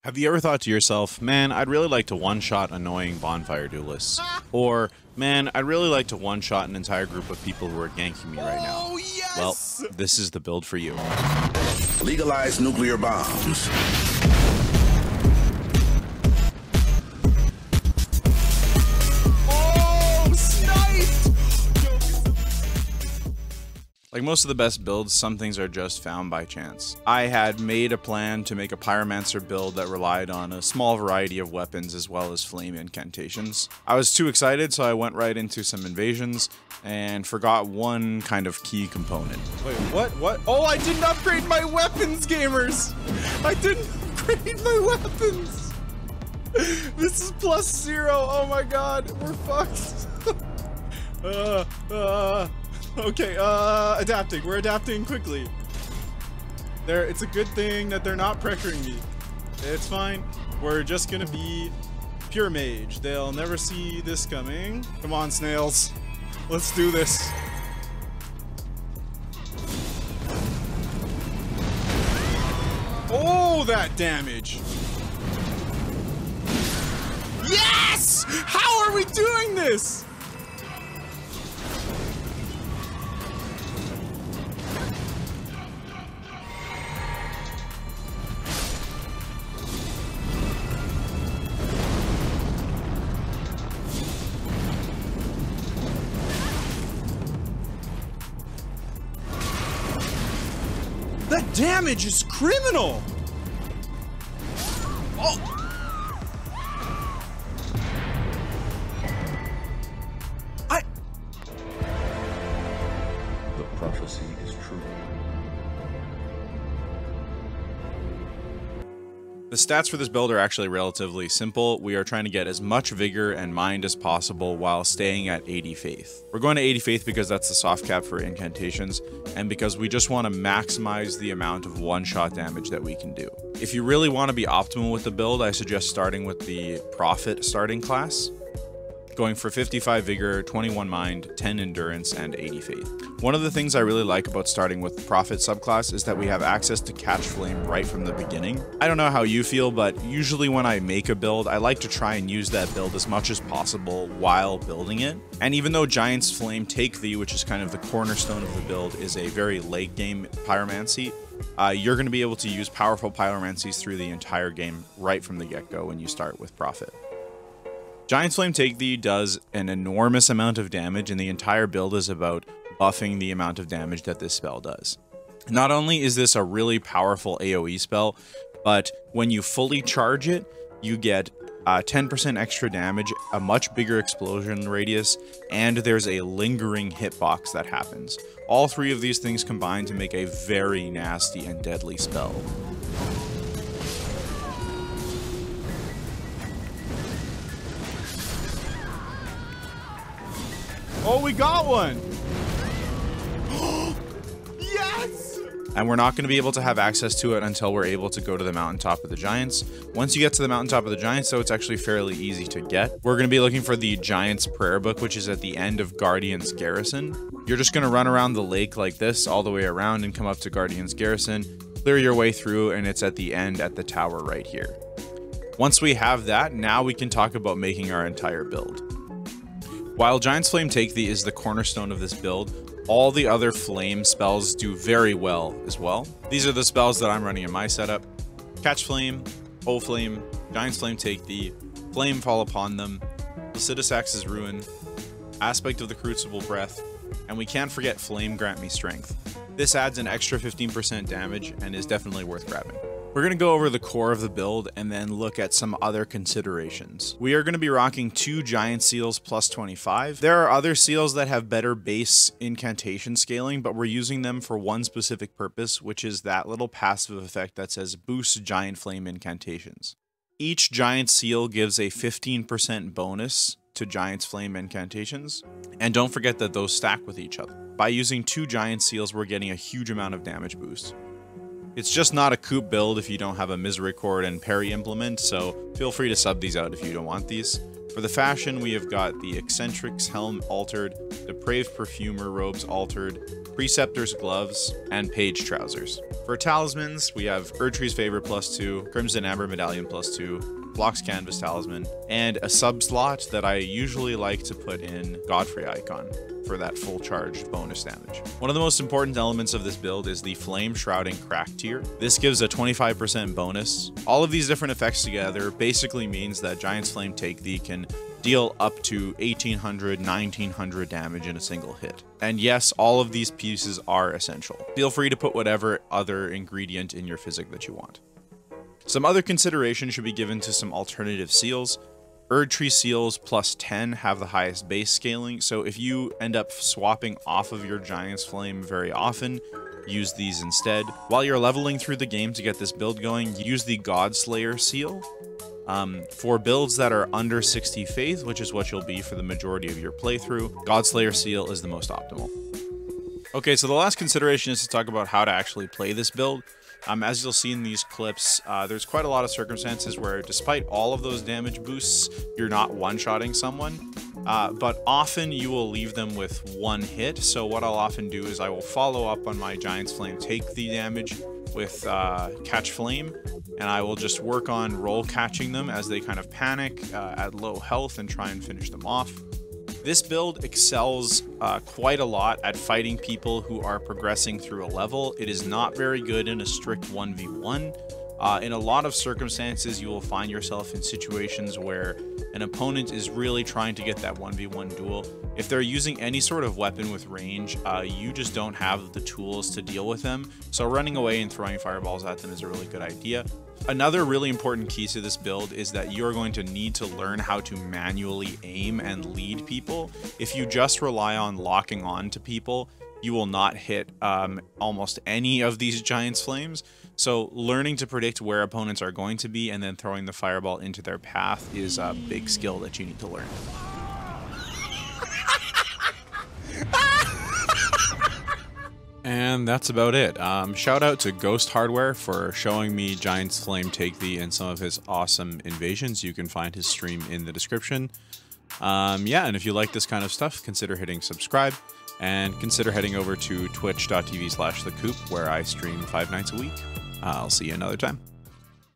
Have you ever thought to yourself, man, I'd really like to one-shot annoying bonfire duelists? Or, man, I'd really like to one-shot an entire group of people who are ganking me right now. Oh, yes! Well, this is the build for you. Legalize nuclear bombs. Oh, sniped! Like most of the best builds, some things are just found by chance. I had made a plan to make a Pyromancer build that relied on a small variety of weapons as well as flame incantations. I was too excited, so I went right into some invasions and forgot one kind of key component. Wait, what? Oh, I didn't upgrade my weapons, gamers! I didn't upgrade my weapons! This is +0, oh my god, we're fucked. Okay, adapting. We're adapting quickly. It's a good thing that they're not pressuring me. It's fine. We're just gonna be pure mage. They'll never see this coming. Come on, snails. Let's do this. Oh, that damage. Yes! How are we doing this? That damage is criminal! Oh! The prophecy is true. The stats for this build are actually relatively simple. We are trying to get as much vigor and mind as possible while staying at 80 faith. We're going to 80 faith because that's the soft cap for incantations, and because we just want to maximize the amount of one-shot damage that we can do. If you really want to be optimal with the build, I suggest starting with the Prophet starting class, going for 55 vigor, 21 mind, 10 endurance, and 80 faith. One of the things I really like about starting with the Prophet subclass is that we have access to catch flame right from the beginning. I don't know how you feel, but usually when I make a build, I like to try and use that build as much as possible while building it. And even though Giant's Flame Take Thee, which is kind of the cornerstone of the build, is a very late game pyromancy, you're going to be able to use powerful pyromancies through the entire game right from the get-go when you start with Prophet. Giant's Flame Take Thee does an enormous amount of damage, and the entire build is about buffing the amount of damage that this spell does. Not only is this a really powerful AoE spell, but when you fully charge it, you get 10% extra damage, a much bigger explosion radius, and there's a lingering hitbox that happens. All three of these things combine to make a very nasty and deadly spell. Oh, we got one! Yes! And we're not going to be able to have access to it until we're able to go to the mountaintop of the Giants. Once you get to the mountaintop of the Giants, though, it's actually fairly easy to get. We're going to be looking for the Giants Prayer Book, which is at the end of Guardian's Garrison. You're just going to run around the lake like this, all the way around, and come up to Guardian's Garrison, clear your way through, and it's at the end at the tower right here. Once we have that, now we can talk about making our entire build. While Giant's Flame Take Thee is the cornerstone of this build, all the other flame spells do very well as well. These are the spells that I'm running in my setup. Catch Flame, Hold Flame, Giant's Flame Take Thee, Flame Fall Upon Them, Placidus Axe's Ruin, Aspect of the Crucible Breath, and we can't forget Flame Grant Me Strength. This adds an extra 15% damage and is definitely worth grabbing. We're going to go over the core of the build and then look at some other considerations. We are going to be rocking 2 giant seals plus 25. There are other seals that have better base incantation scaling, but we're using them for one specific purpose, which is that little passive effect that says boost giant flame incantations. Each giant seal gives a 15% bonus to Giant's Flame incantations, and don't forget that those stack with each other. By using 2 giant seals, we're getting a huge amount of damage boost. It's just not a coop build if you don't have a Misericord and Parry implement, so feel free to sub these out if you don't want these. For the fashion, we have got the Eccentric's helm altered, Depraved Perfumer robes altered, Preceptor's gloves, and Page trousers. For talismans, we have Erdtree's Favorite +2, Crimson Amber Medallion +2, Block's Canvas Talisman, and a sub-slot that I usually like to put in Godfrey Icon for that full charge bonus damage. One of the most important elements of this build is the Flame Shrouding Crack tier. This gives a 25% bonus. All of these different effects together basically means that Giant's Flame Take Thee can deal up to 1800, 1900 damage in a single hit. And yes, all of these pieces are essential. Feel free to put whatever other ingredient in your physic that you want. Some other consideration should be given to some alternative seals. Erdtree seals +10 have the highest base scaling, so if you end up swapping off of your Giant's Flame very often, use these instead. While you're leveling through the game to get this build going, use the Godslayer seal. For builds that are under 60 faith, which is what you'll be for the majority of your playthrough, Godslayer seal is the most optimal. Okay, so the last consideration is to talk about how to actually play this build. As you'll see in these clips, there's quite a lot of circumstances where despite all of those damage boosts, you're not one-shotting someone, but often you will leave them with one hit. So what I'll often do is I will follow up on my Giant's Flame Take the damage with Catch Flame, and I will just work on roll catching them as they kind of panic at low health and try and finish them off. This build excels quite a lot at fighting people who are progressing through a level. It is not very good in a strict 1v1. In a lot of circumstances, you will find yourself in situations where an opponent is really trying to get that 1v1 duel. If they're using any sort of weapon with range, you just don't have the tools to deal with them. So running away and throwing fireballs at them is a really good idea. Another really important key to this build is that you're going to need to learn how to manually aim and lead people. If you just rely on locking on to people, you will not hit almost any of these Giant's Flames. So learning to predict where opponents are going to be and then throwing the fireball into their path is a big skill that you need to learn. And that's about it. Shout out to Ghost Hardware for showing me Giant's Flame Take Thee and some of his awesome invasions. You can find his stream in the description. Yeah, and if you like this kind of stuff, consider hitting subscribe and consider heading over to twitch.tv/thecoop where I stream 5 nights a week. I'll see you another time.